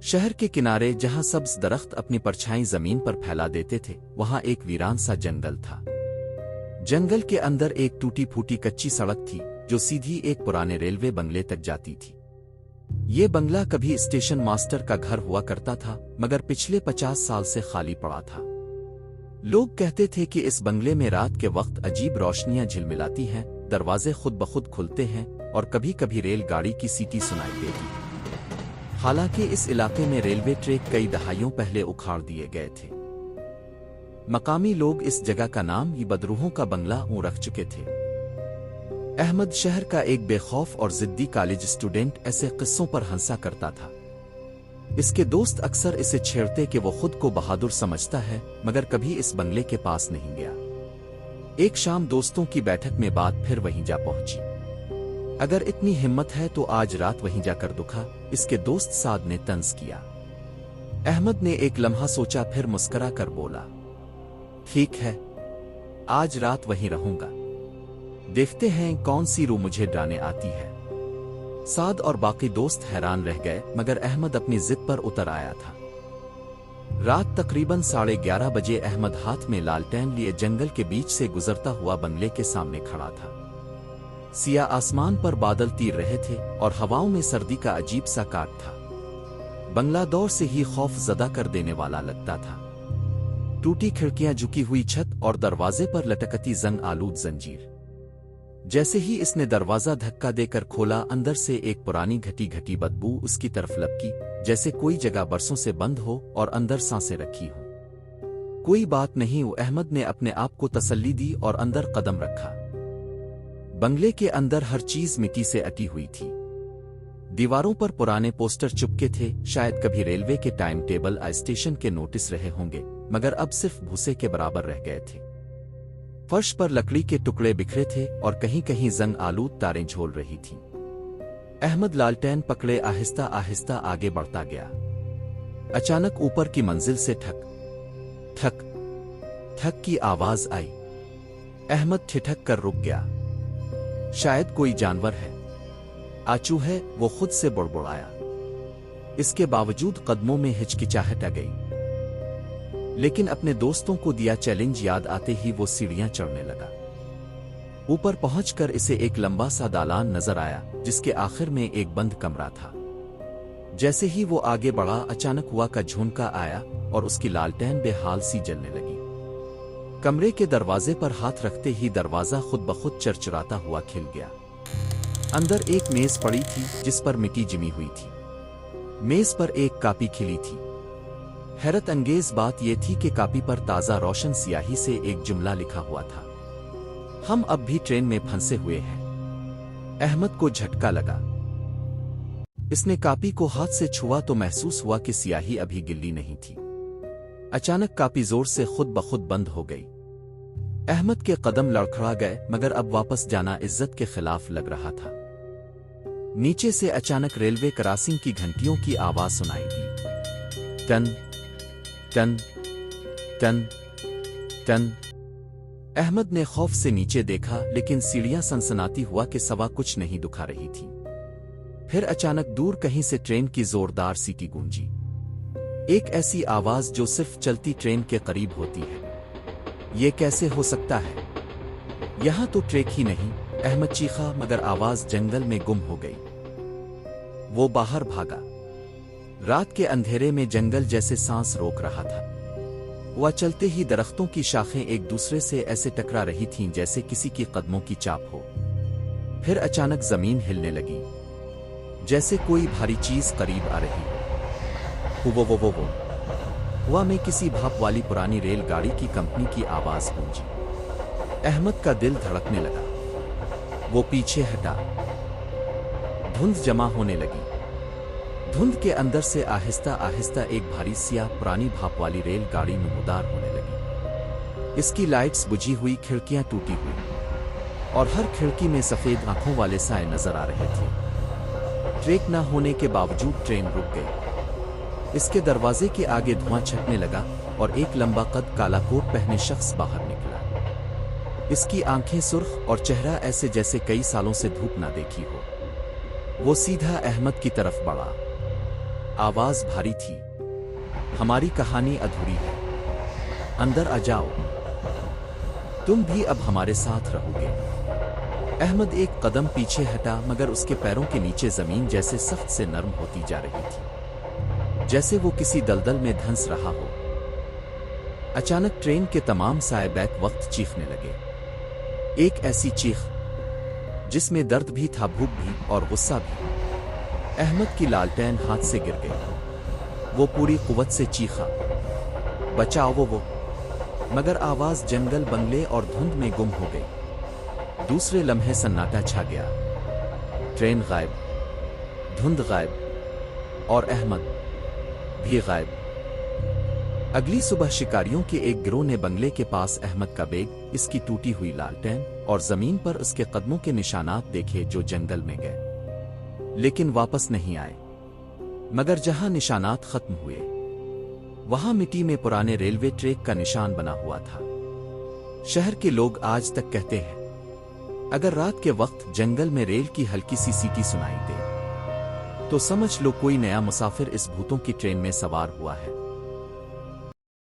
शहर के किनारे जहां सब्ज दरख्त अपनी परछाई जमीन पर फैला देते थे, वहां एक वीरान सा जंगल था। जंगल के अंदर एक टूटी फूटी कच्ची सड़क थी जो सीधी एक पुराने रेलवे बंगले तक जाती थी। ये बंगला कभी स्टेशन मास्टर का घर हुआ करता था, मगर पिछले 50 साल से खाली पड़ा था। लोग कहते थे कि इस बंगले में रात के वक्त अजीब रोशनियां झिलमिलाती हैं, दरवाजे खुद ब खुद खुलते हैं और कभी कभी रेलगाड़ी की सीटी सुनाई देती है। हालांकि इस इलाके में रेलवे ट्रैक कई दहाइयों पहले उखाड़ दिए गए थे। मकामी लोग इस जगह का नाम ही बदरूहों का बंगला रख चुके थे। अहमद शहर का एक बेखौफ और जिद्दी कॉलेज स्टूडेंट ऐसे किस्सों पर हंसा करता था। इसके दोस्त अक्सर इसे छेड़ते कि वो खुद को बहादुर समझता है, मगर कभी इस बंगले के पास नहीं गया। एक शाम दोस्तों की बैठक में बात फिर वहीं जा पहुंची। अगर इतनी हिम्मत है तो आज रात वहीं जाकर दुखा, इसके दोस्त साद ने तंज किया। अहमद ने एक लम्हा सोचा, फिर मुस्करा कर बोला, ठीक है, आज रात वहीं रहूंगा। देखते हैं कौन सी रूह मुझे डराने आती है। साद और बाकी दोस्त हैरान रह गए, मगर अहमद अपनी जिद पर उतर आया था। रात तकरीबन 11:30 बजे अहमद हाथ में लालटेन लिए जंगल के बीच से गुजरता हुआ बंगले के सामने खड़ा था। सिया आसमान पर बादल तीर रहे थे और हवाओं में सर्दी का अजीब सा काट था। बंगला दौर से ही खौफ ज़दा कर देने वाला लगता था। टूटी खिड़कियां, झुकी हुई छत और दरवाजे पर लटकती जंग आलूद जंजीर। जैसे ही इसने दरवाजा धक्का देकर खोला, अंदर से एक पुरानी घटी घटी बदबू उसकी तरफ लपकी, जैसे कोई जगह बरसों से बंद हो और अंदर सांसें रखी हो। कोई बात नहीं, अहमद ने अपने आप को तसल्ली दी और अंदर कदम रखा। बंगले के अंदर हर चीज मिट्टी से अटी हुई थी। दीवारों पर पुराने पोस्टर चिपके थे, शायद कभी रेलवे के टाइम टेबल या स्टेशन के नोटिस रहे होंगे, मगर अब सिर्फ भूसे के बराबर रह गए थे। फर्श पर लकड़ी के टुकड़े बिखरे थे और कहीं कहीं जंग आलूद तारें झोल रही थीं। अहमद लालटेन पकड़े आहिस्ता आहिस्ता आगे बढ़ता गया। अचानक ऊपर की मंजिल से ठक ठक ठक की आवाज आई। अहमद ठिठक कर रुक गया। शायद कोई जानवर है, आचू है, वो खुद से बुड़बुड़ाया। इसके बावजूद कदमों में हिचकिचाहट आ गई। लेकिन अपने दोस्तों को दिया चैलेंज याद आते ही वो सीढ़ियां चढ़ने लगा। ऊपर पहुंचकर इसे एक लंबा सा दालान नजर आया, जिसके आखिर में एक बंद कमरा था। जैसे ही वो आगे बढ़ा, अचानक हवा का झोंका आया और उसकी लालटेन बेहाल सी जलने लगी। कमरे के दरवाजे पर हाथ रखते ही दरवाजा खुद ब खुद चरचराता हुआ खिल गया। अंदर एक मेज पड़ी थी जिस पर मिट्टी जमी हुई थी। मेज पर एक कापी खिली थी। हैरत अंगेज बात यह थी कि कापी पर ताजा रोशन स्याही से एक जुमला लिखा हुआ था, हम अब भी ट्रेन में फंसे हुए हैं। अहमद को झटका लगा। इसने कापी को हाथ से छुआ तो महसूस हुआ कि स्याही अभी गिल्ली नहीं थी। अचानक कापी जोर से खुद ब खुद बंद हो गई। अहमद के कदम लड़खड़ा गए, मगर अब वापस जाना इज्जत के खिलाफ लग रहा था। नीचे से अचानक रेलवे क्रॉसिंग की घंटियों की आवाज सुनाई दी। टन टन टन टन। अहमद ने खौफ से नीचे देखा, लेकिन सीढ़ियां सनसनाती हुआ के सवा कुछ नहीं दुखा रही थी। फिर अचानक दूर कहीं से ट्रेन की जोरदार सीटी गूंजी। एक ऐसी आवाज जो सिर्फ चलती ट्रेन के करीब होती है। ये कैसे हो सकता है? यहां तो ट्रैक ही नहीं, अहमद चीखा, मगर आवाज जंगल में गुम हो गई। वो बाहर भागा। रात के अंधेरे में जंगल जैसे सांस रोक रहा था। वह चलते ही दरख्तों की शाखें एक दूसरे से ऐसे टकरा रही थीं जैसे किसी की कदमों की चाप हो। फिर अचानक जमीन हिलने लगी, जैसे कोई भारी चीज करीब आ रही हो। वो हुआ में किसी भाप वाली पुरानी रेलगाड़ी की कंपनी की आवाज गूंजी। अहमद का दिल धड़कने लगा। वो पीछे हटा। धुंध जमा होने लगी। धुंध के अंदर से आहिस्ता आहिस्ता एक भारी सियाह पुरानी भाप वाली रेलगाड़ी नमूदार होने लगी। इसकी लाइट्स बुझी हुई, खिड़कियां टूटी हुई और हर खिड़की में सफेद आंखों वाले साए नजर आ रहे थे। ट्रैक न होने के बावजूद ट्रेन रुक गई। इसके दरवाजे के आगे धुआं छटने लगा और एक लंबा कद काला कोट पहने शख्स बाहर निकला। इसकी आंखें सुर्ख और चेहरा ऐसे जैसे कई सालों से धूप ना देखी हो। وہ سیدھا احمد کی طرف بڑھا۔ آواز بھاری تھی، ہماری کہانی ادھوری ہے، اندر آ جاؤ، تم بھی اب ہمارے ساتھ رہو گے۔ احمد ایک قدم پیچھے ہٹا مگر اس کے پیروں کے نیچے زمین جیسے سخت سے نرم ہوتی جا رہی تھی، جیسے وہ کسی دلدل میں دھنس رہا ہو۔ اچانک ٹرین کے تمام سائے بیک وقت چیخنے لگے، ایک ایسی چیخ جس میں درد بھی تھا، بھوک بھی اور غصہ بھی۔ احمد کی لالٹین ہاتھ سے گر گئی، وہ پوری قوت سے چیخا، بچاؤ وہ، مگر آواز جنگل، بنگلے اور دھند میں گم ہو گئی۔ دوسرے لمحے سناٹا چھا گیا، ٹرین غائب، دھند غائب اور احمد بھی غائب۔ اگلی صبح شکاریوں کے ایک گروہ نے بنگلے کے پاس احمد کا بیگ، اس کی ٹوٹی ہوئی لالٹین اور زمین پر اس کے قدموں کے نشانات دیکھے جو جنگل میں گئے لیکن واپس نہیں آئے۔ مگر جہاں نشانات ختم ہوئے وہاں مٹی میں پرانے ریلوے ٹریک کا نشان بنا ہوا تھا۔ شہر کے لوگ آج تک کہتے ہیں اگر رات کے وقت جنگل میں ریل کی ہلکی سی سیٹی سنائی دے تو سمجھ لو کوئی نیا مسافر اس بھوتوں کی ٹرین میں سوار ہوا ہے۔